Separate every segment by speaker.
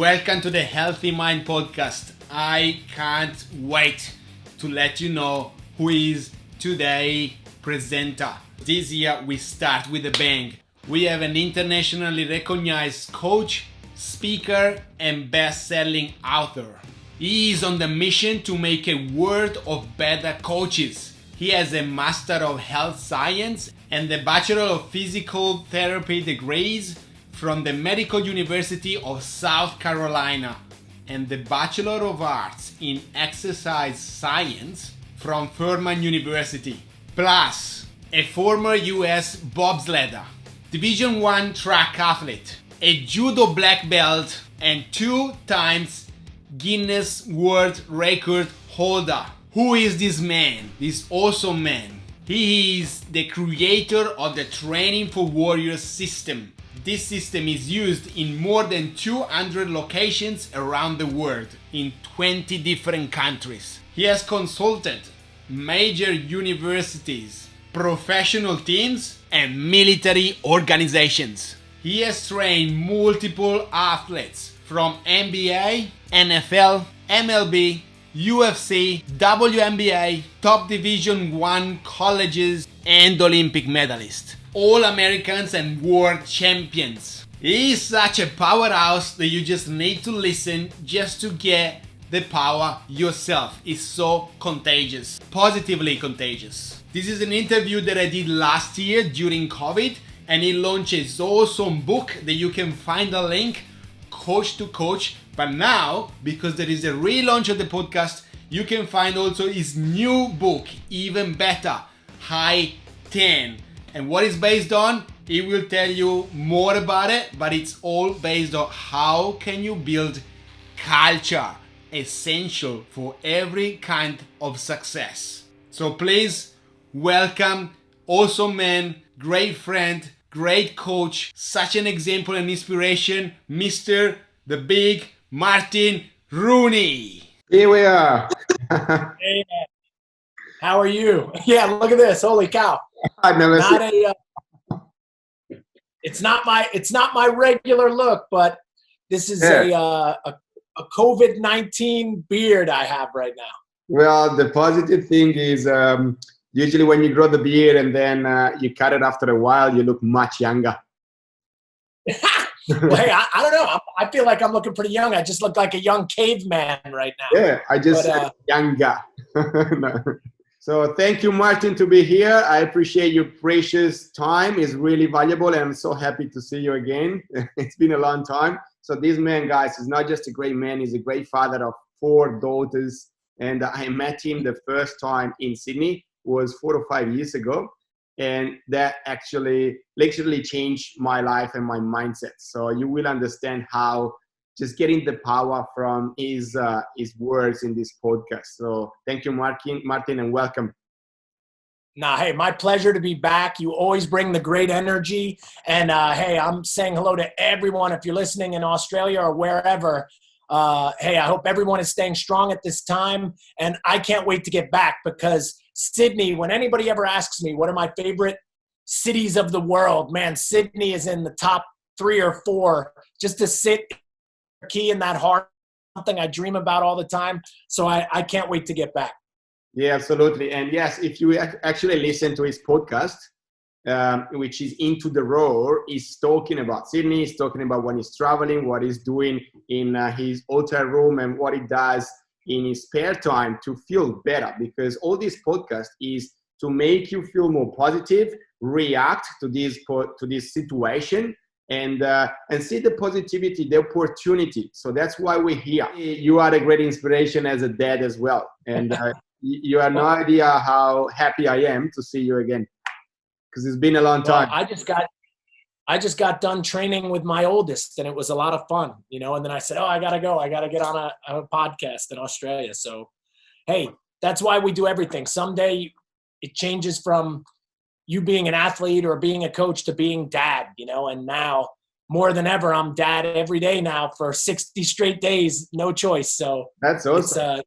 Speaker 1: Welcome to the Healthy Mind Podcast. I can't wait to let you know who is today's presenter. This year we start with a bang. We have an internationally recognized coach, speaker, and best-selling author. He is on the mission to make a world of better coaches. He has a Master of Health Science and the Bachelor of Physical Therapy degrees from the Medical University of South Carolina and the Bachelor of Arts in Exercise Science from Furman University, plus a former US bobsledder, Division I track athlete, a judo black belt, and 2 times Guinness World Record holder. Who is this man, this awesome man? He is the creator of the Training for Warriors system. This system is used in more than 200 locations around the world in 20 different countries. He has consulted major universities, professional teams, and military organizations. He has trained multiple athletes from NBA, NFL, MLB, UFC, WNBA, top Division I colleges, and Olympic medalists, all Americans and world champions. He is such a powerhouse that you just need to listen just to get the power yourself. It's so contagious, positively contagious. This is an interview that I did last year during COVID, and he launched his awesome book that you can find a link, Coach to Coach. But now, because there is a relaunch of the podcast, you can find also his new book, even better, High 10. And what it's based on, he will tell you more about it, but it's all based on how can you build culture, essential for every kind of success. So please welcome awesome man, great friend, great coach, such an example and inspiration, Mr. the Big Martin Rooney.
Speaker 2: Here we are.
Speaker 3: Hey, how are you? Yeah, look at this. Holy cow.
Speaker 2: I've never seen.
Speaker 3: It's not my regular look, but this is a COVID-19 beard I have right now.
Speaker 2: Well, the positive thing is usually when you grow the beard and then you cut it after a while, you look much younger.
Speaker 3: Well, hey, I don't know. I feel like I'm looking pretty young. I just look like a young caveman right now.
Speaker 2: Yeah, I just said younger. No. So thank you, Martin, to be here. I appreciate your precious time. It's really valuable, and I'm so happy to see you again. It's been a long time. So this man, guys, is not just a great man. He's a great father of 4 daughters. And I met him the first time in Sydney. It was 4 or 5 years ago. And that actually literally changed my life and my mindset. So you will understand how just getting the power from his words in this podcast. So thank you, Martin, and welcome.
Speaker 3: Nah, hey, my pleasure to be back. You always bring the great energy. And hey, I'm saying hello to everyone. If you're listening in Australia or wherever, hey, I hope everyone is staying strong at this time. And I can't wait to get back because Sydney, when anybody ever asks me what are my favorite cities of the world, man, Sydney is in the top 3 or 4. Just to sit key in that heart, something I dream about all the time. So I can't wait to get back.
Speaker 2: Yeah, absolutely. And yes, if you actually listen to his podcast, which is Into the Roar, he's talking about Sydney, he's talking about when he's traveling, what he's doing in his hotel room and what he does in his spare time to feel better, because all this podcast is to make you feel more positive, react to this situation, and see the positivity, the opportunity. So that's why we're here. You are a great inspiration as a dad as well, and you have no idea how happy I am to see you again, because it's been a long time.
Speaker 3: Well, I just got done training with my oldest, and it was a lot of fun, and then I said, I gotta go. I gotta get on a podcast in Australia. So, hey, that's why we do everything. Someday it changes from you being an athlete or being a coach to being dad, and now more than ever, I'm dad every day now for 60 straight days, no choice. So
Speaker 2: that's awesome.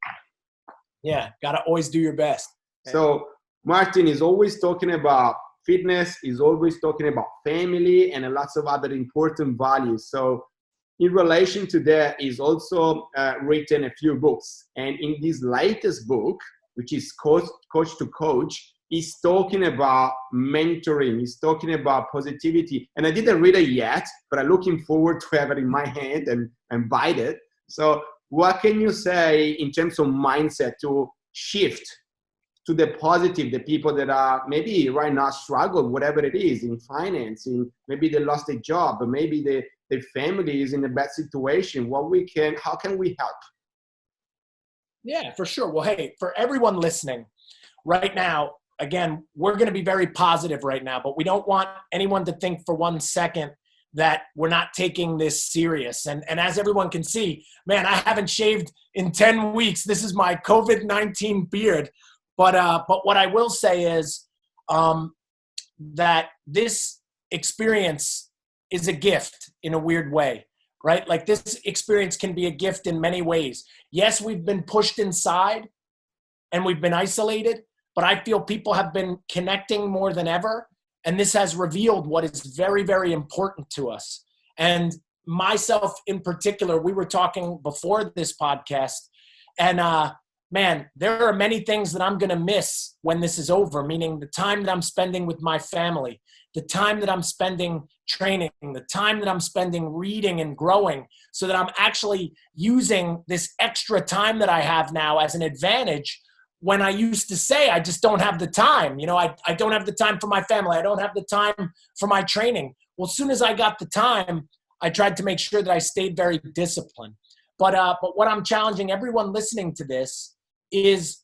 Speaker 3: Yeah, gotta always do your best.
Speaker 2: So Martin is always talking about fitness, is always talking about family and lots of other important values. So in relation to that, he's also written a few books. And in this latest book, which is Coach to Coach, he's talking about mentoring. He's talking about positivity. And I didn't read it yet, but I'm looking forward to have it in my hand and bite it. So what can you say in terms of mindset to shift to the positive, the people that are maybe right now struggle, whatever it is, in finance, in maybe they lost their job, but maybe their family is in a bad situation. How can we help?
Speaker 3: Yeah, for sure. Well, hey, for everyone listening right now, again, we're going to be very positive right now, but we don't want anyone to think for 1 second that we're not taking this serious. And as everyone can see, man, I haven't shaved in 10 weeks. This is my COVID-19 beard. But what I will say is that this experience is a gift in a weird way, right? Like this experience can be a gift in many ways. Yes, we've been pushed inside and we've been isolated, but I feel people have been connecting more than ever. And this has revealed what is very, very important to us. And myself in particular, we were talking before this podcast, and man, there are many things that I'm going to miss when this is over, meaning the time that I'm spending with my family, the time that I'm spending training, the time that I'm spending reading and growing, so that I'm actually using this extra time that I have now as an advantage when I used to say, I just don't have the time. You know, I don't have the time for my family. I don't have the time for my training. Well, as soon as I got the time, I tried to make sure that I stayed very disciplined. But what I'm challenging everyone listening to this is,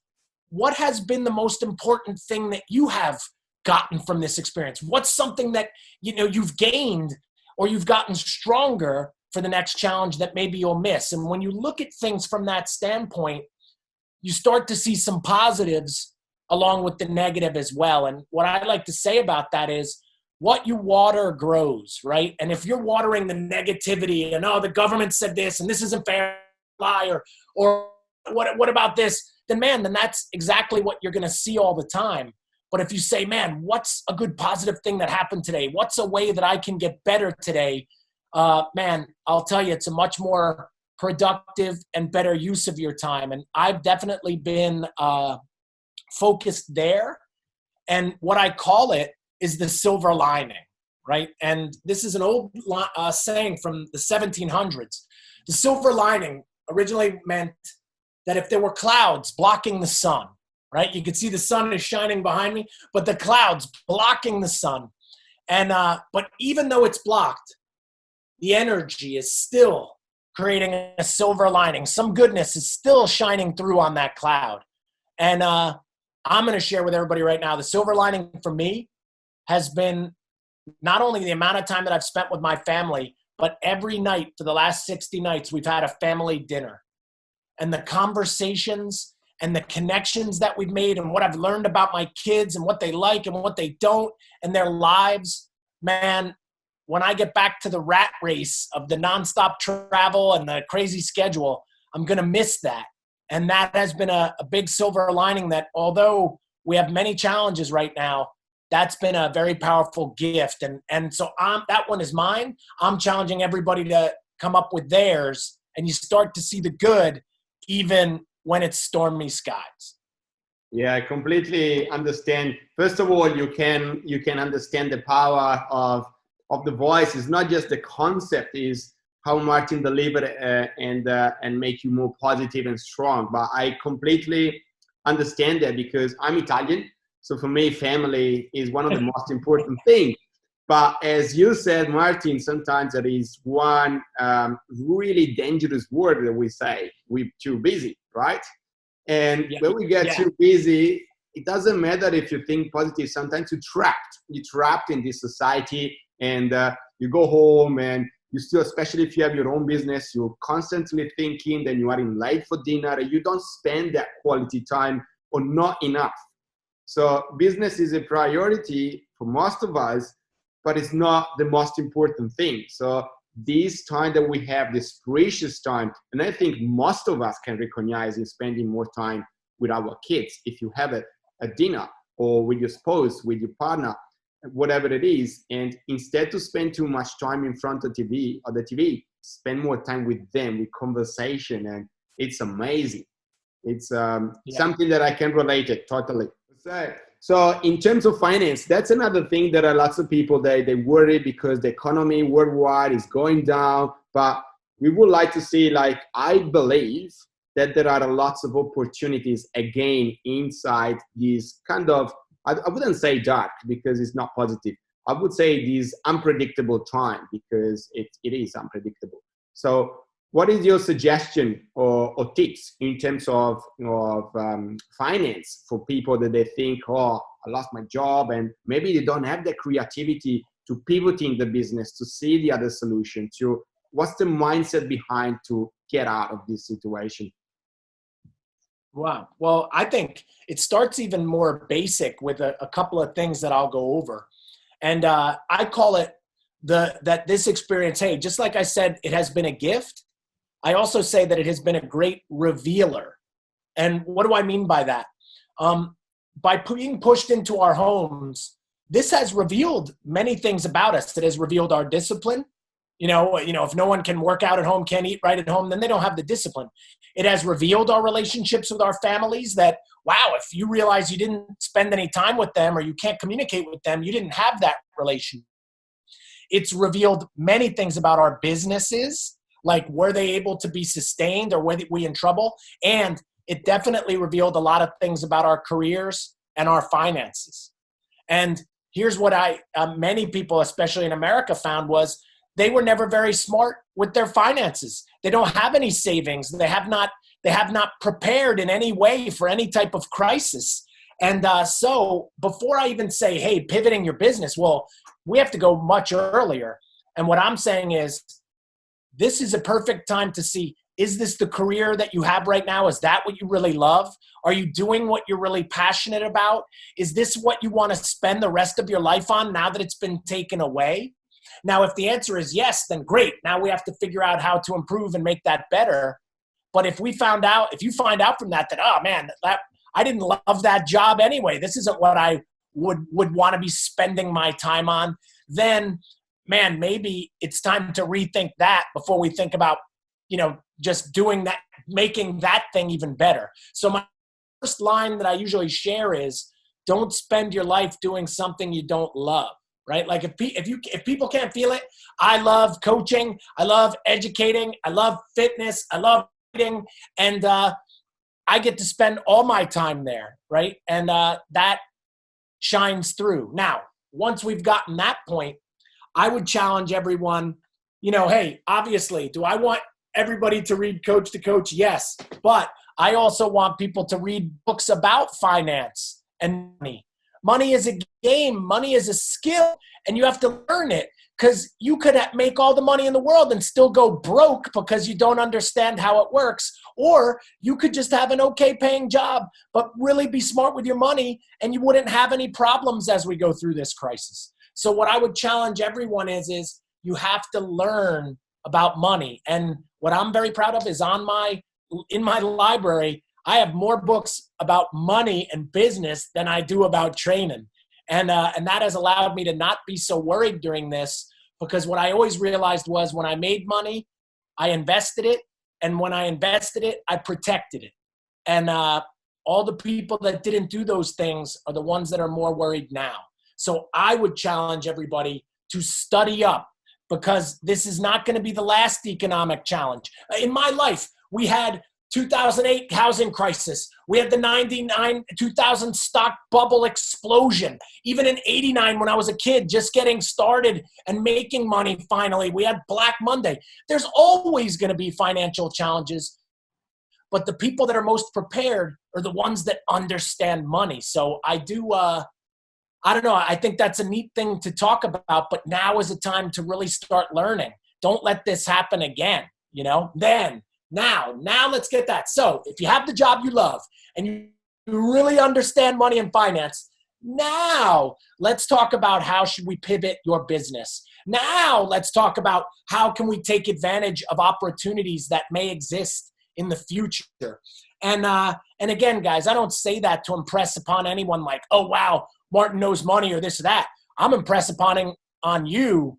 Speaker 3: what has been the most important thing that you have gotten from this experience? What's something that, you know, you've gained or you've gotten stronger for the next challenge that maybe you'll miss? And when you look at things from that standpoint, you start to see some positives along with the negative as well. And what I like to say about that is, what you water grows, right? And if you're watering the negativity and, oh, the government said this and this isn't fair, lie, or what about this? Then that's exactly what you're going to see all the time. But if you say, man, what's a good positive thing that happened today? What's a way that I can get better today? Man, I'll tell you, it's a much more productive and better use of your time. And I've definitely been focused there. And what I call it is the silver lining, right? And this is an old saying from the 1700s. The silver lining originally meant that if there were clouds blocking the sun, right? You could see the sun is shining behind me, but the clouds blocking the sun. And but even though it's blocked, the energy is still creating a silver lining. Some goodness is still shining through on that cloud. And I'm going to share with everybody right now, the silver lining for me has been not only the amount of time that I've spent with my family, but every night for the last 60 nights, we've had a family dinner. And the conversations and the connections that we've made and what I've learned about my kids and what they like and what they don't and their lives, man, when I get back to the rat race of the nonstop travel and the crazy schedule, I'm going to miss that. And that has been a big silver lining, that although we have many challenges right now, that's been a very powerful gift. And so that one is mine. I'm challenging everybody to come up with theirs, and you start to see the good even when it's stormy skies.
Speaker 2: Yeah, I completely understand. First of all, you can understand the power of the voice. It's not just the concept, is how Martin delivered and make you more positive and strong. But I completely understand that, because I'm Italian. So for me, family is one of the most important things. But as you said, Martin, sometimes there is one really dangerous word that we say: we're too busy, right? And when we get too busy, it doesn't matter if you think positive. Sometimes you're trapped. You're trapped in this society, and you go home and you still, especially if you have your own business, you're constantly thinking, then you are in late for dinner, and you don't spend that quality time, or not enough. So business is a priority for most of us, but it's not the most important thing. So this time that we have, this precious time, and I think most of us can recognize in spending more time with our kids. If you have a dinner, or with your spouse, with your partner, whatever it is, and instead to spend too much time in front of the TV, spend more time with them, with conversation, and it's amazing. It's something that I can relate it totally. So in terms of finance, that's another thing that lots of people, they worry because the economy worldwide is going down. But we would like to see, like, I believe that there are lots of opportunities again inside these kind of, I wouldn't say dark because it's not positive. I would say these unpredictable time, because it is unpredictable. So what is your suggestion or tips in terms of finance for people that they think, oh, I lost my job, and maybe they don't have the creativity to pivot in the business, to see the other solution, to what's the mindset behind to get out of this situation?
Speaker 3: Wow. Well, I think it starts even more basic with a couple of things that I'll go over. And I call it that this experience, hey, just like I said, it has been a gift. I also say that it has been a great revealer. And what do I mean by that? By being pushed into our homes, this has revealed many things about us. It has revealed our discipline. You know, if no one can work out at home, can't eat right at home, then they don't have the discipline. It has revealed our relationships with our families that, wow, if you realize you didn't spend any time with them or you can't communicate with them, you didn't have that relation. It's revealed many things about our businesses, like were they able to be sustained or were we in trouble? And it definitely revealed a lot of things about our careers and our finances. And here's what many people, especially in America, found was they were never very smart with their finances. They don't have any savings. They have not prepared in any way for any type of crisis. And so before I even say, hey, pivoting your business, well, we have to go much earlier. And what I'm saying is, this is a perfect time to see, is this the career that you have right now? Is that what you really love? Are you doing what you're really passionate about? Is this what you want to spend the rest of your life on now that it's been taken away? Now, if the answer is yes, then great. Now we have to figure out how to improve and make that better. But if you find out from that, oh man, I didn't love that job anyway, this isn't what I would want to be spending my time on, then man, maybe it's time to rethink that before we think about, just doing that, making that thing even better. So my first line that I usually share is, don't spend your life doing something you don't love. Right? Like if people can't feel it, I love coaching, I love educating, I love fitness, I love eating, and I get to spend all my time there, right? And that shines through. Now, once we've gotten that point, I would challenge everyone, hey, obviously, do I want everybody to read Coach to Coach? Yes, but I also want people to read books about finance and money. Money is a game. Money is a skill, and you have to learn it, because you could make all the money in the world and still go broke because you don't understand how it works. Or you could just have an okay paying job, but really be smart with your money, and you wouldn't have any problems as we go through this crisis. So what I would challenge everyone is you have to learn about money. And what I'm very proud of is in my library, I have more books about money and business than I do about training. And that has allowed me to not be so worried during this, because what I always realized was when I made money, I invested it. And when I invested it, I protected it. And all the people that didn't do those things are the ones that are more worried now. So I would challenge everybody to study up, because this is not going to be the last economic challenge. In my life, we had 2008 housing crisis. We had the 2000 stock bubble explosion. Even in 89, when I was a kid, just getting started and making money finally, we had Black Monday. There's always going to be financial challenges, but the people that are most prepared are the ones that understand money. So I don't know. I think that's a neat thing to talk about, but now is the time to really start learning. Don't let this happen again, Now let's get that. So if you have the job you love and you really understand money and finance, now let's talk about how should we pivot your business. Now let's talk about how can we take advantage of opportunities that may exist in the future. And again, guys, I don't say that to impress upon anyone like, oh, wow, Martin knows money or this or that. I'm impressing on you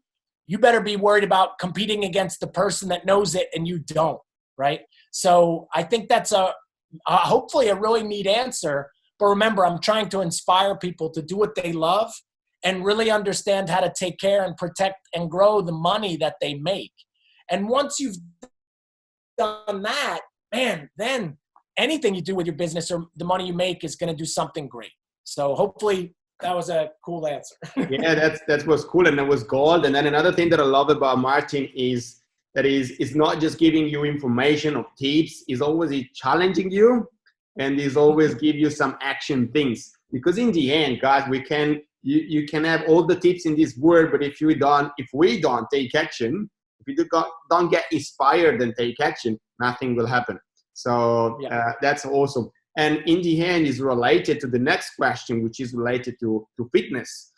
Speaker 3: you better be worried about competing against the person that knows it and you don't, right? So I think that's hopefully a really neat answer. But remember, I'm trying to inspire people to do what they love and really understand how to take care and protect and grow the money that they make. And once you've done that, man, then anything you do with your business or the money you make is going to do something great. So hopefully that was a cool answer.
Speaker 2: Yeah, that was cool, and that was gold. And then another thing that I love about Martin is that is not just giving you information or tips, is always challenging you, and is always give you some action things. Because in the end, guys, you can have all the tips in this world, but if we don't take action, if you don't get inspired and take action, nothing will happen. So that's awesome. And in the end is related to the next question, which is related to fitness.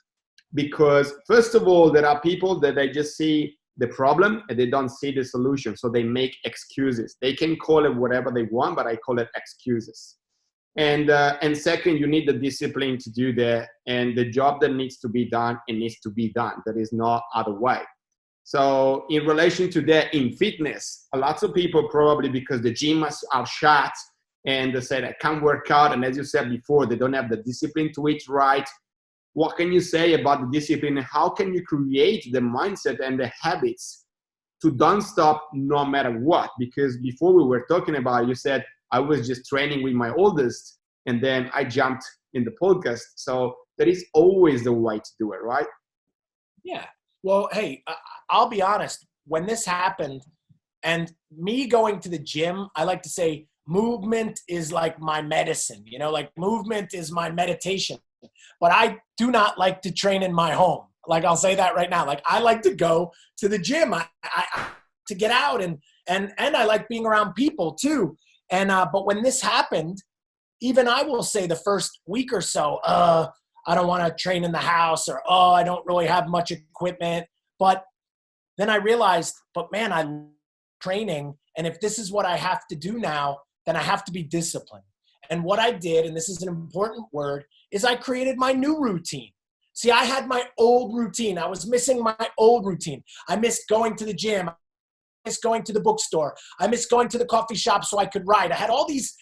Speaker 2: Because first of all, there are people that they just see the problem and they don't see the solution. So they make excuses. They can call it whatever they want, but I call it excuses. And second, you need the discipline to do that. And the job that needs to be done, it needs to be done. There is no other way. So in relation to that, in fitness, lots of people probably because the gyms are shut and they say I can't work out. And as you said before, they don't have the discipline to eat right. What can you say about the discipline? How can you create the mindset and the habits to don't stop no matter what? Because before we were talking about, you said, I was just training with my oldest and then I jumped in the podcast. So there is always the way to do it, right?
Speaker 3: Yeah. Well, hey, I'll be honest. When this happened and me going to the gym, I like to say movement is like my medicine, like movement is my meditation. But I do not like to train in my home. Like I'll say that right now. Like I like to go to the gym I to get out and I like being around people too. And but when this happened, even I will say the first week or so, I don't want to train in the house or, I don't really have much equipment. But then I realized, but man, I'm training. And if this is what I have to do now, then I have to be disciplined. And what I did, and this is an important word, is I created my new routine. See, I had my old routine. I was missing my old routine. I missed going to the gym. I missed going to the bookstore. I missed going to the coffee shop so I could write. I had all these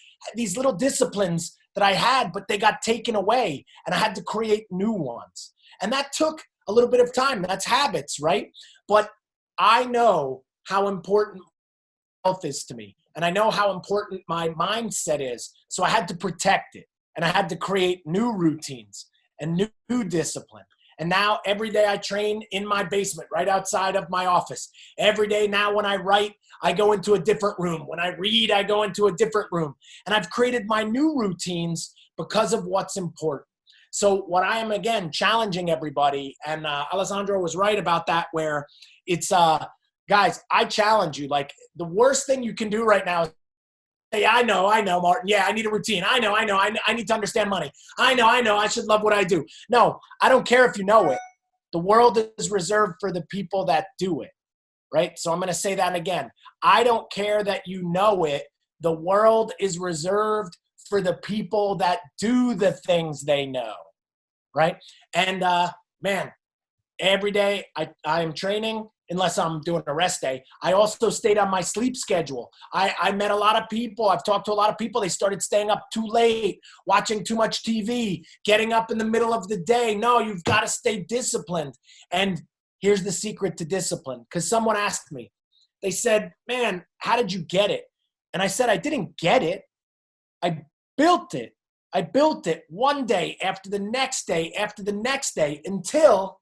Speaker 3: little disciplines that I had, but they got taken away, and I had to create new ones. And that took a little bit of time. That's habits, right? But I know how important health is to me, and I know how important my mindset is. So I had to protect it, and I had to create new routines and new discipline. And now every day I train in my basement right outside of my office. Every day now when I write, I go into a different room. When I read, I go into a different room. And I've created my new routines because of what's important. So what I am, again, challenging everybody, and Alessandro was right about that, where it's, guys, I challenge you. Like the worst thing you can do right now is say, I know, Martin. Yeah, I need a routine. I know. I need to understand money. I know. I should love what I do. No, I don't care if you know it. The world is reserved for the people that do it, right? So I'm going to say that again. I don't care that you know it. The world is reserved for the people that do the things they know, right? And man, every day I am training. Unless I'm doing a rest day. I also stayed on my sleep schedule. I met a lot of people. I've talked to a lot of people. They started staying up too late, watching too much TV, getting up in the middle of the day. No, you've got to stay disciplined. And here's the secret to discipline. Because someone asked me, they said, man, how did you get it? And I said, I didn't get it. I built it. I built it one day after the next day, after the next day, until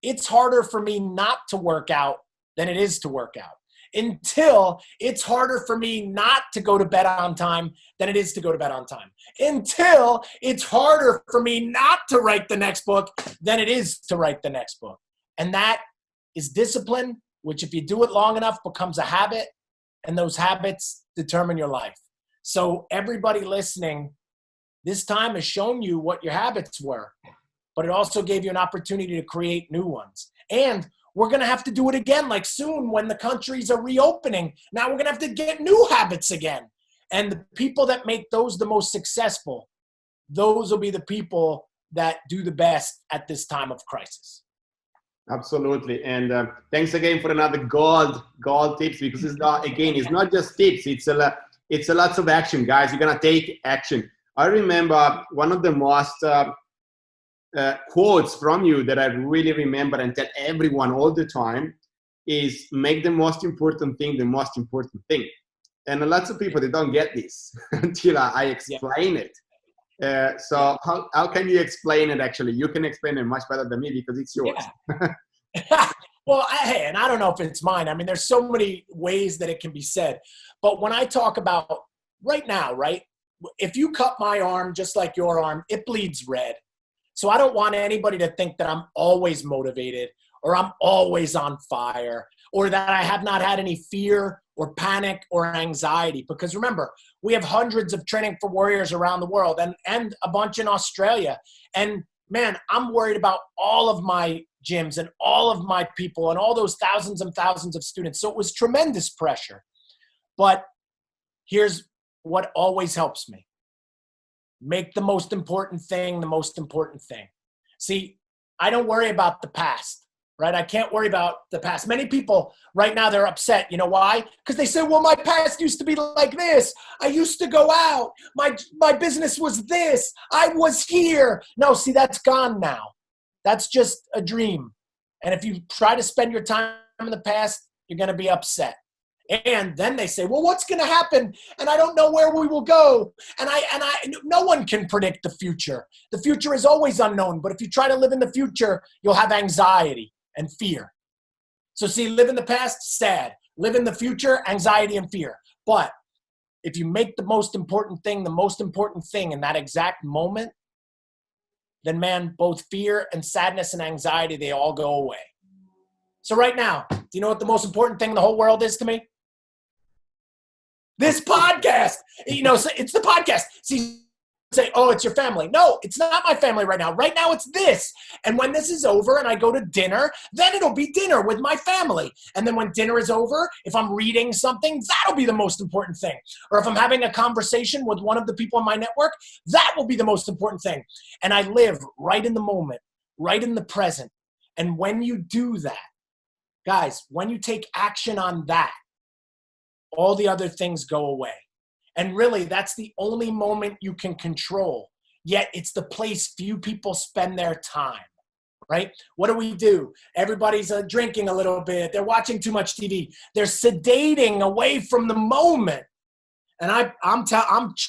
Speaker 3: it's harder for me not to work out than it is to work out. Until it's harder for me not to go to bed on time than it is to go to bed on time. Until it's harder for me not to write the next book than it is to write the next book. And that is discipline, which if you do it long enough becomes a habit, and those habits determine your life. So everybody listening, this time has shown you what your habits were, but it also gave you an opportunity to create new ones. And we're going to have to do it again, like soon when the countries are reopening. Now we're going to have to get new habits again. And the people that make those the most successful, those will be the people that do the best at this time of crisis.
Speaker 2: Absolutely. And thanks again for another gold tips, because it's not just tips. It's a lots of action, guys. You're going to take action. I remember one of the most quotes from you that I really remember and tell everyone all the time is, make the most important thing the most important thing. And lots of people, they don't get this until I explain it. So how can you explain it? Actually, you can explain it much better than me because it's yours.
Speaker 3: Yeah. Well, hey, and I don't know if it's mine. I mean, there's so many ways that it can be said. But when I talk about right now, right, if you cut my arm just like your arm, it bleeds red. So I don't want anybody to think that I'm always motivated or I'm always on fire or that I have not had any fear or panic or anxiety. Because remember, we have hundreds of training for warriors around the world and a bunch in Australia. And man, I'm worried about all of my gyms and all of my people and all those thousands and thousands of students. So it was tremendous pressure. But here's what always helps me. Make the most important thing the most important thing. See, I don't worry about the past, right? I can't worry about the past. Many people right now, they're upset. You know why? Because they say, well, my past used to be like this. I used to go out. My business was this. I was here. No, see, that's gone now. That's just a dream. And if you try to spend your time in the past, you're going to be upset. And then they say, well, what's going to happen? And I don't know where we will go. And no one can predict the future. The future is always unknown. But if you try to live in the future, you'll have anxiety and fear. So see, live in the past, sad. Live in the future, anxiety and fear. But if you make the most important thing in that exact moment, then man, both fear and sadness and anxiety, they all go away. So right now, do you know what the most important thing in the whole world is to me? This podcast. You know, it's the podcast. See, say, oh, it's your family. No, it's not my family right now. Right now, it's this. And when this is over and I go to dinner, then it'll be dinner with my family. And then when dinner is over, if I'm reading something, that'll be the most important thing. Or if I'm having a conversation with one of the people in my network, that will be the most important thing. And I live right in the moment, right in the present. And when you do that, guys, when you take action on that, all the other things go away. And really, that's the only moment you can control. Yet it's the place few people spend their time, right? What do? Everybody's drinking a little bit. They're watching too much TV. They're sedating away from the moment. And I'm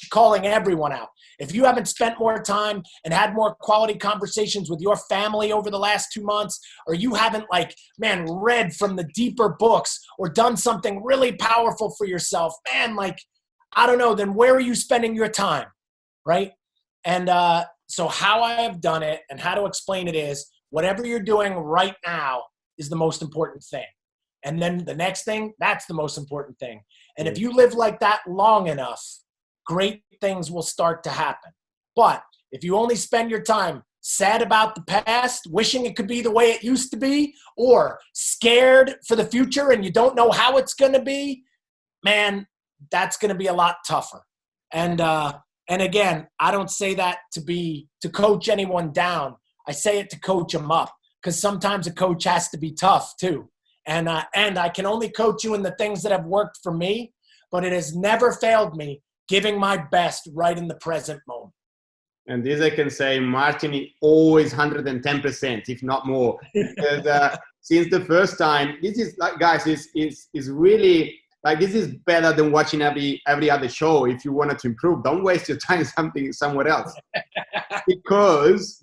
Speaker 3: calling everyone out. If you haven't spent more time and had more quality conversations with your family over the last 2 months, or you haven't read from the deeper books or done something really powerful for yourself, man, I don't know, then where are you spending your time, right? And so how I have done it and how to explain it is whatever you're doing right now is the most important thing. And then the next thing, that's the most important thing. And if you live like that long enough, great things will start to happen. But if you only spend your time sad about the past, wishing it could be the way it used to be, or scared for the future and you don't know how it's going to be, man, that's going to be a lot tougher. And again, I don't say that to coach anyone down. I say it to coach them up, because sometimes a coach has to be tough too. And I can only coach you in the things that have worked for me, but it has never failed me giving my best right in the present moment.
Speaker 2: And this I can say, Martin is always 110%, if not more. Because since the first time, this is guys, is really this is better than watching every other show. If you wanted to improve, don't waste your time somewhere else. because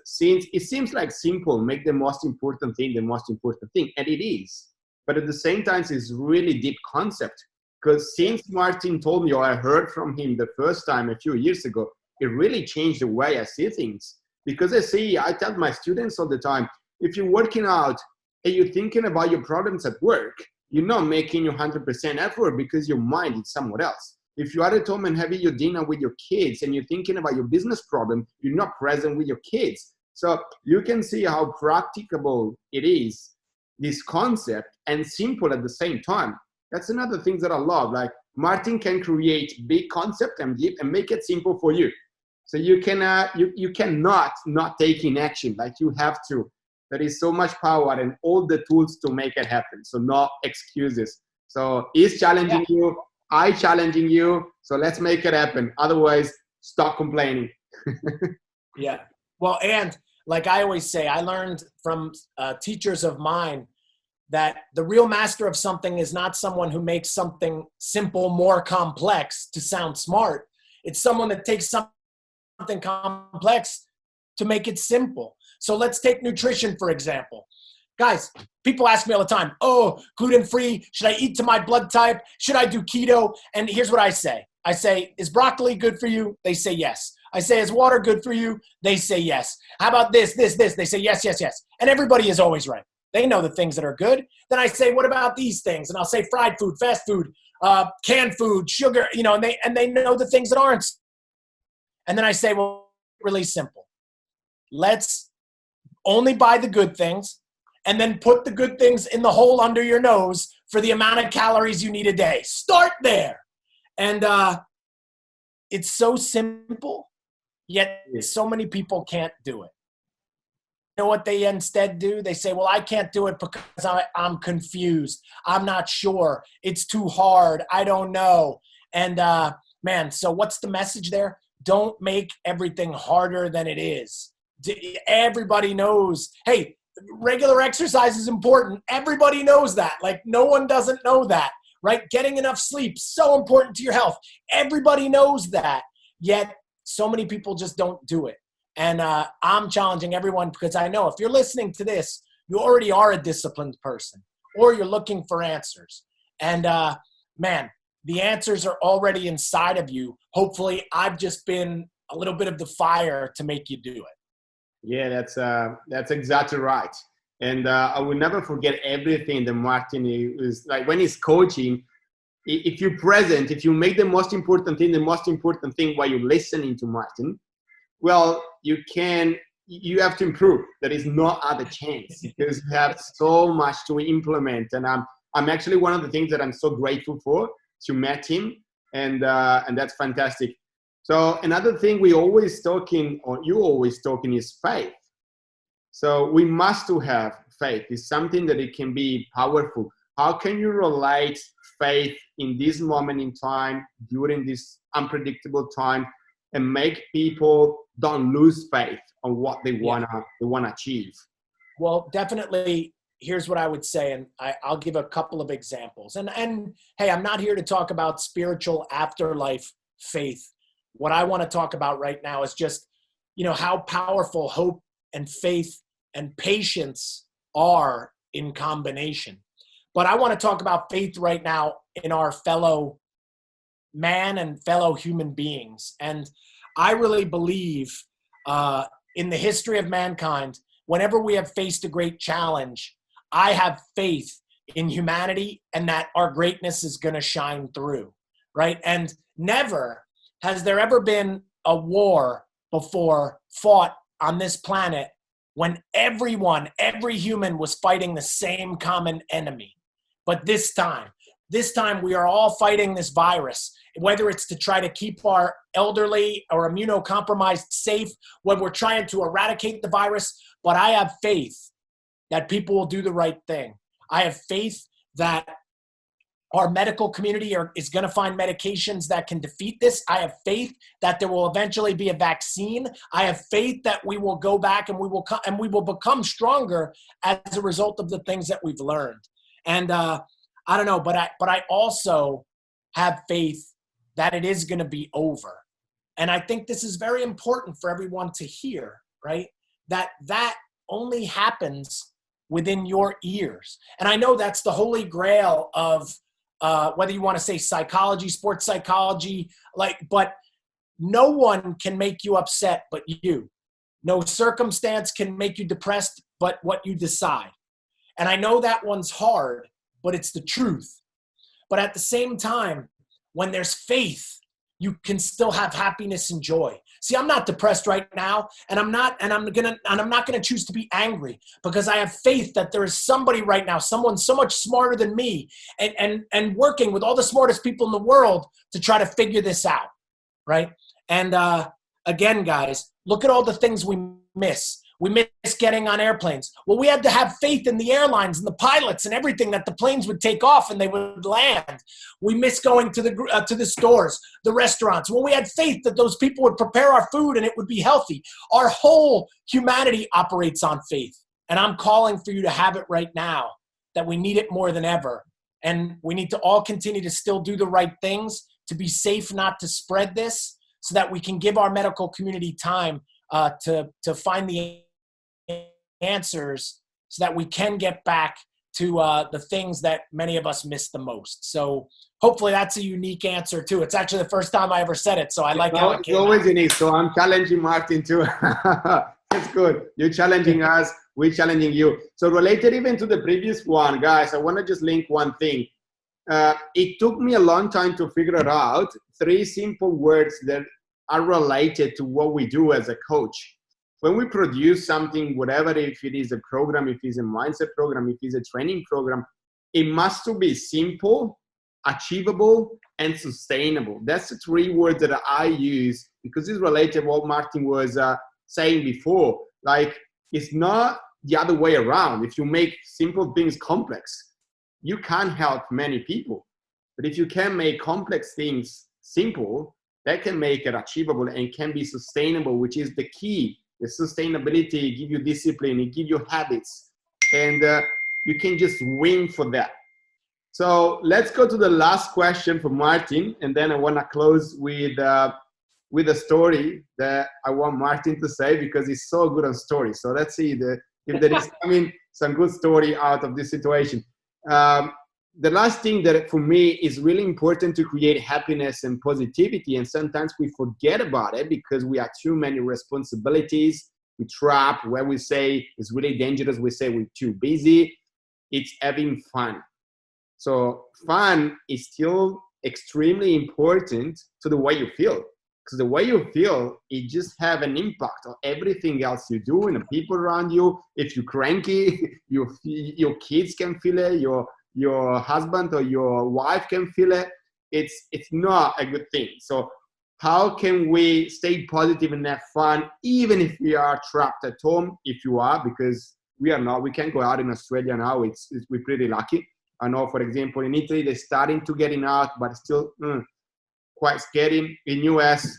Speaker 2: since it seems like simple, make the most important thing the most important thing, and it is. But at the same time, it's really deep concept. Because since Martin told me, or I heard from him the first time a few years ago, it really changed the way I see things. Because I tell my students all the time, if you're working out and you're thinking about your problems at work, you're not making your 100% effort because your mind is somewhere else. If you are at home and having your dinner with your kids and you're thinking about your business problem, you're not present with your kids. So you can see how practicable it is, this concept, and simple at the same time. That's another thing that I love. Martin can create big concept and deep and make it simple for you. So you cannot not take in action. You have to. there is so much power and all the tools to make it happen. So no excuses. So he's challenging you, I challenging you. So let's make it happen. Otherwise, stop complaining.
Speaker 3: Yeah. Well, and like I always say, I learned from teachers of mine that the real master of something is not someone who makes something simple more complex to sound smart. It's someone that takes something complex to make it simple. So let's take nutrition, for example. Guys, people ask me all the time, oh, gluten-free, should I eat to my blood type? Should I do keto? And here's what I say. I say, is broccoli good for you? They say yes. I say, is water good for you? They say yes. How about this? They say yes, yes, yes. And everybody is always right. They know the things that are good. Then I say, what about these things? And I'll say fried food, fast food, canned food, sugar, and they know the things that aren't. And then I say, well, really simple. Let's only buy the good things and then put the good things in the hole under your nose for the amount of calories you need a day. Start there. And it's so simple, yet so many people can't do it. You know what they instead do? They say, well, I can't do it because I'm confused. I'm not sure. It's too hard. I don't know. And man, so what's the message there? Don't make everything harder than it is. Everybody knows, hey, regular exercise is important. Everybody knows that. Like no one doesn't know that, right? Getting enough sleep, so important to your health. Everybody knows that. Yet so many people just don't do it. And I'm challenging everyone because I know if you're listening to this, you already are a disciplined person or you're looking for answers. And man, the answers are already inside of you. Hopefully I've just been a little bit of the fire to make you do it.
Speaker 2: Yeah, that's exactly right. And I will never forget everything that Martin is like when he's coaching. If you're present, if you make the most important thing while you're listening to Martin, well, you have to improve. There is no other chance because you have so much to implement. And I'm actually one of the things that I'm so grateful for to met him, and that's fantastic. So another thing you always talking is faith. So we must to have faith. It's something that it can be powerful. How can you relate faith in this moment in time, during this unpredictable time, and make people don't lose faith on what they wanna achieve?
Speaker 3: Well, definitely. Here's what I would say, and I'll give a couple of examples. And hey, I'm not here to talk about spiritual afterlife faith. What I want to talk about right now is just, how powerful hope and faith and patience are in combination. But I want to talk about faith right now in our fellow man and fellow human beings. And I really believe in the history of mankind, whenever we have faced a great challenge, I have faith in humanity and that our greatness is going to shine through, right? And never has there ever been a war before fought on this planet when every human was fighting the same common enemy. But this time we are all fighting this virus, whether it's to try to keep our elderly or immunocompromised safe, when we're trying to eradicate the virus. But I have faith that people will do the right thing. I have faith that our medical community is going to find medications that can defeat this. I have faith that there will eventually be a vaccine. I have faith that we will go back and we will become stronger as a result of the things that we've learned. And I don't know, but I also have faith that it is going to be over. And I think this is very important for everyone to hear, right? That only happens within your ears. And I know that's the holy grail of whether you want to say psychology, sports psychology, but no one can make you upset but you. No circumstance can make you depressed but what you decide. And I know that one's hard, but it's the truth. But at the same time, when there's faith, you can still have happiness and joy. See, I'm not depressed right now, and I'm not gonna choose to be angry because I have faith that there is somebody right now, someone so much smarter than me, and working with all the smartest people in the world to try to figure this out, right? And again, guys, look at all the things we miss. We miss getting on airplanes. Well, we had to have faith in the airlines and the pilots and everything that the planes would take off and they would land. We miss going to the stores, the restaurants. Well, we had faith that those people would prepare our food and it would be healthy. Our whole humanity operates on faith. And I'm calling for you to have it right now, that we need it more than ever. And we need to all continue to still do the right things to be safe, not to spread this, so that we can give our medical community time to find the answers so that we can get back to the things that many of us miss the most. So hopefully that's a unique answer too. It's actually the first time I ever said it, so I like how it came
Speaker 2: It's always
Speaker 3: out.
Speaker 2: unique, so I'm challenging Martin too. That's good. You're challenging us, we're challenging you. So related even to the previous one, guys, I want to just link one thing. It took me a long time to figure out 3 simple words that are related to what we do as a coach. When we produce something, whatever, if it is a program, if it's a mindset program, if it's a training program, it must to be simple, achievable, and sustainable. That's the 3 words that I use, because it's related to what Martin was saying before. Like, it's not the other way around. If you make simple things complex, you can't help many people. But if you can make complex things simple, that can make it achievable and can be sustainable, which is the key. The sustainability give you discipline, it give you habits, and you can just win for that. So let's go to the last question for Martin, and then I want to close with a story that I want Martin to say, because he's so good on stories. So let's see if there is some good story out of this situation. The last thing that for me is really important to create happiness and positivity, and sometimes we forget about it because we have too many responsibilities. We trap where we say it's really dangerous. We say we're too busy. It's having fun. So fun is still extremely important to the way you feel, because the way you feel, it just have an impact on everything else you do and the people around you. If you're cranky, your kids can feel it. Your husband or your wife can feel it. It's not a good thing. So how can we stay positive and have fun, even if we are trapped at home? If you are, because we are not. We can go out in Australia now. We're pretty lucky. I know, for example, in Italy, they're starting to getting out, but still quite scary. In US,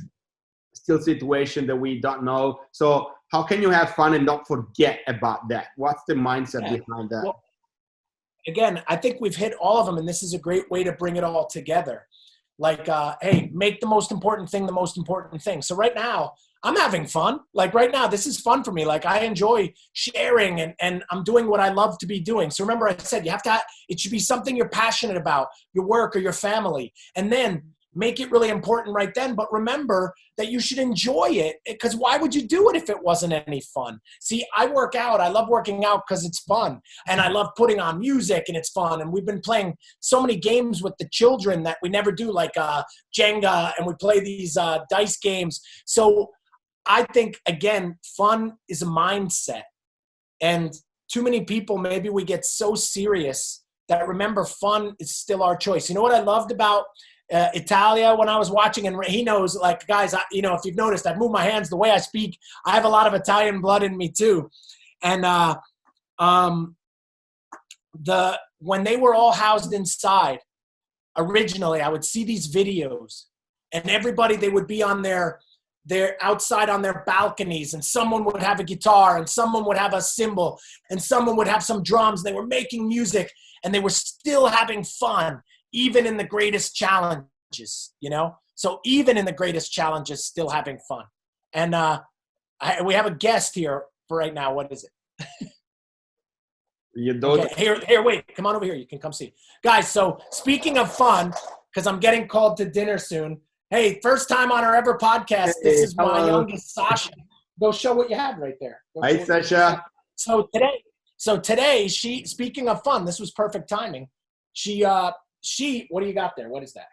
Speaker 2: still situation that we don't know. So how can you have fun and not forget about that? What's the mindset behind that?
Speaker 3: Well, again, I think we've hit all of them, and this is a great way to bring it all together. Like, hey, make the most important thing the most important thing. So right now, I'm having fun. Like right now, this is fun for me. Like I enjoy sharing and I'm doing what I love to be doing. So remember I said, it should be something you're passionate about, your work or your family. And then make it really important right then. But remember that you should enjoy it, because why would you do it if it wasn't any fun? See, I work out. I love working out because it's fun. And I love putting on music and it's fun. And we've been playing so many games with the children that we never do, like Jenga, and we play these dice games. So I think, again, fun is a mindset. And too many people, maybe we get so serious that, remember, fun is still our choice. You know what I loved about Italia when I was watching, and he knows, like, guys, if you've noticed, I move my hands the way I speak. I have a lot of Italian blood in me too. And when they were all housed inside, originally, I would see these videos, and everybody, they would be on their outside on their balconies, and someone would have a guitar, and someone would have a cymbal, and someone would have some drums. They were making music, and they were still having fun, even in the greatest challenges, So even in the greatest challenges, still having fun. And we have a guest here for right now. What is it?
Speaker 2: You don't.
Speaker 3: Okay, here, wait. Come on over here. You can come see. Guys, so speaking of fun, because I'm getting called to dinner soon. Hey, first time on our ever podcast. This is my youngest, Sasha. Go show what you have right there.
Speaker 2: Hi, Sasha.
Speaker 3: So today, speaking of fun, this was perfect timing. What do you got there? What is that?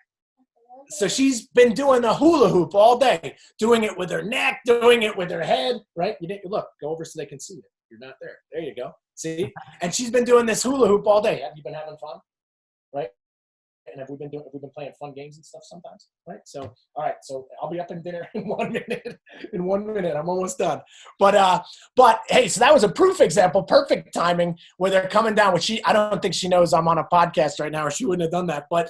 Speaker 3: So she's been doing a hula hoop all day, doing it with her neck, doing it with her head, right? You didn't look, go over so they can see it. You're not there. There you go. See? And she's been doing this hula hoop all day. Have you been having fun? Right? And have we been playing fun games and stuff sometimes, right? So, all right. So I'll be up in dinner in 1 minute. In 1 minute, I'm almost done. But hey, so that was a proof example, perfect timing, where they're coming down. Which I don't think she knows I'm on a podcast right now, or she wouldn't have done that. But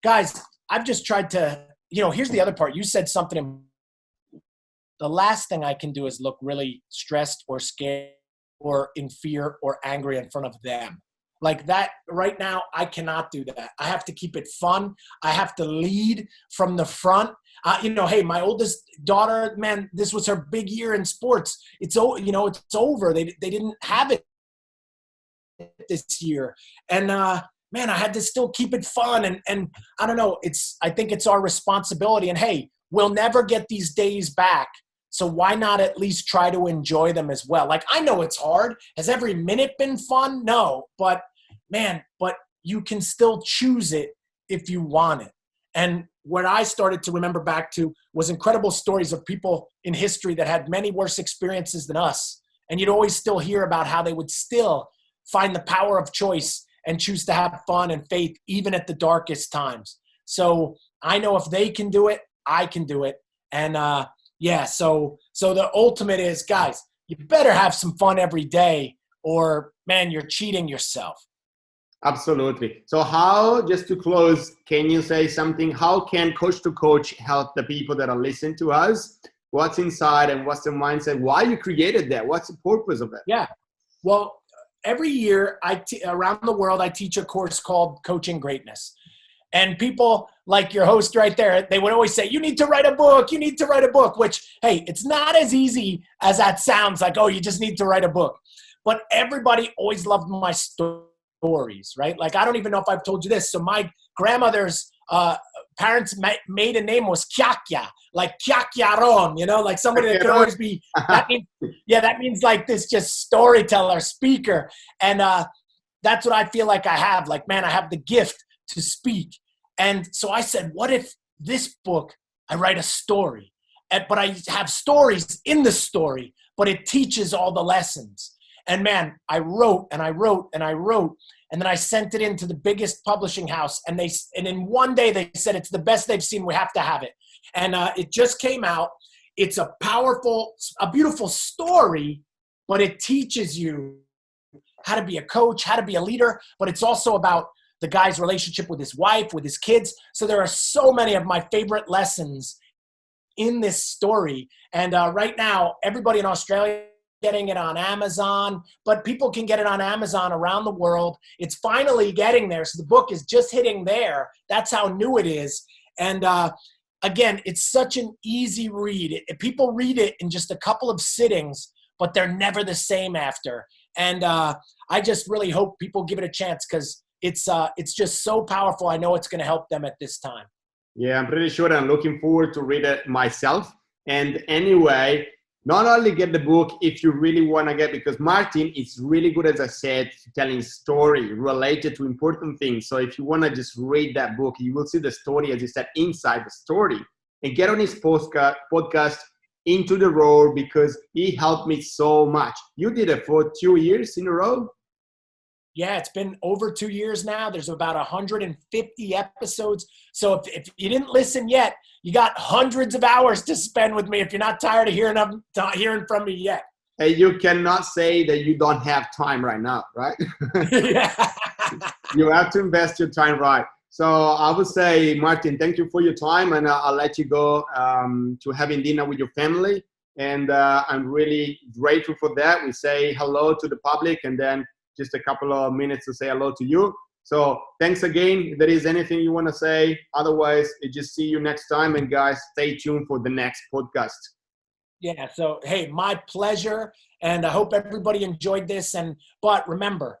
Speaker 3: guys, I've just tried to. Here's the other part. You said something. The last thing I can do is look really stressed or scared or in fear or angry in front of them. Like that right now, I cannot do that. I have to keep it fun. I have to lead from the front. Hey, my oldest daughter, man, this was her big year in sports. It's over. They didn't have it this year. And, man, I had to still keep it fun. And I don't know, I think it's our responsibility. And hey, we'll never get these days back. So why not at least try to enjoy them as well? Like, I know it's hard. Has every minute been fun? No, but you can still choose it if you want it. And what I started to remember back to was incredible stories of people in history that had many worse experiences than us. And you'd always still hear about how they would still find the power of choice and choose to have fun and faith, even at the darkest times. So I know if they can do it, I can do it. And, so the ultimate is, guys, you better have some fun every day, or, man, you're cheating yourself.
Speaker 2: Absolutely. So just to close, can you say something? How can Coach to Coach help the people that are listening to us? What's inside and what's the mindset? Why you created that? What's the purpose of it?
Speaker 3: Yeah. Well, every year around the world, I teach a course called Coaching Greatness. And people like your host right there, they would always say, you need to write a book. You need to write a book, which, hey, it's not as easy as that sounds, like, oh, you just need to write a book. But everybody always loved my stories, right? Like, I don't even know if I've told you this. So my grandmother's parents' maiden name was Kyakkya, like Kyakkyaron, like somebody that could always be, that means like this just storyteller, speaker. And that's what I feel like I have. Like, man, I have the gift to speak. And so I said, what if this book, I write a story, but I have stories in the story, but it teaches all the lessons. And man, I wrote and I wrote and I wrote, and then I sent it into the biggest publishing house, and in one day they said, it's the best they've seen. We have to have it. And it just came out. It's a beautiful story, but it teaches you how to be a coach, how to be a leader, but it's also about the guy's relationship with his wife, with his kids. So there are so many of my favorite lessons in this story. And right now, everybody in Australia getting it on Amazon, but people can get it on Amazon around the world. It's finally getting there. So the book is just hitting there. That's how new it is. And again, it's such an easy read. People read it in just a couple of sittings, but they're never the same after. And I just really hope people give it a chance, because it's just so powerful. I know it's going to help them at this time.
Speaker 2: Yeah, I'm pretty sure. I'm looking forward to read it myself. And anyway, not only get the book if you really want to get, because Martin is really good, as I said, telling story related to important things. So if you want to just read that book, you will see the story, as you said, inside the story. And get on his podcast, Into the Roar, because he helped me so much. You did it for 2 years in a row?
Speaker 3: Yeah, it's been over 2 years now. There's about 150 episodes. So if you didn't listen yet, you got hundreds of hours to spend with me if you're not tired of hearing from me yet.
Speaker 2: Hey, you cannot say that you don't have time right now, right?
Speaker 3: Yeah.
Speaker 2: You have to invest your time right. So I would say, Martin, thank you for your time, and I'll let you go to having dinner with your family. And I'm really grateful for that. We say hello to the public, and then just a couple of minutes to say hello to you. So thanks again. If there is anything you want to say, otherwise, I just see you next time. And guys, stay tuned for the next podcast.
Speaker 3: Yeah. So, hey, my pleasure. And I hope everybody enjoyed this. But remember,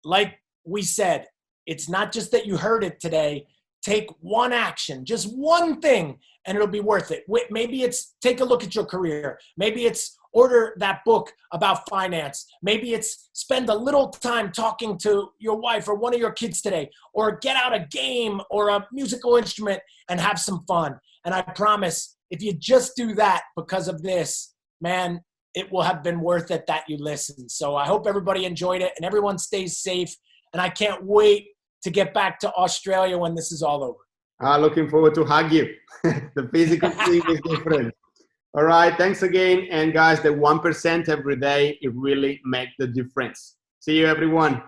Speaker 3: like we said, it's not just that you heard it today. Take one action, just one thing, and it'll be worth it. Maybe it's take a look at your career. Maybe it's order that book about finance. Maybe it's spend a little time talking to your wife or one of your kids today, or get out a game or a musical instrument and have some fun. And I promise, if you just do that because of this, man, it will have been worth it that you listened. So I hope everybody enjoyed it and everyone stays safe. And I can't wait to get back to Australia when this is all over.
Speaker 2: Looking forward to hug you. The physical thing is different. All right, thanks again. And guys, the 1% every day, it really makes the difference. See you, everyone.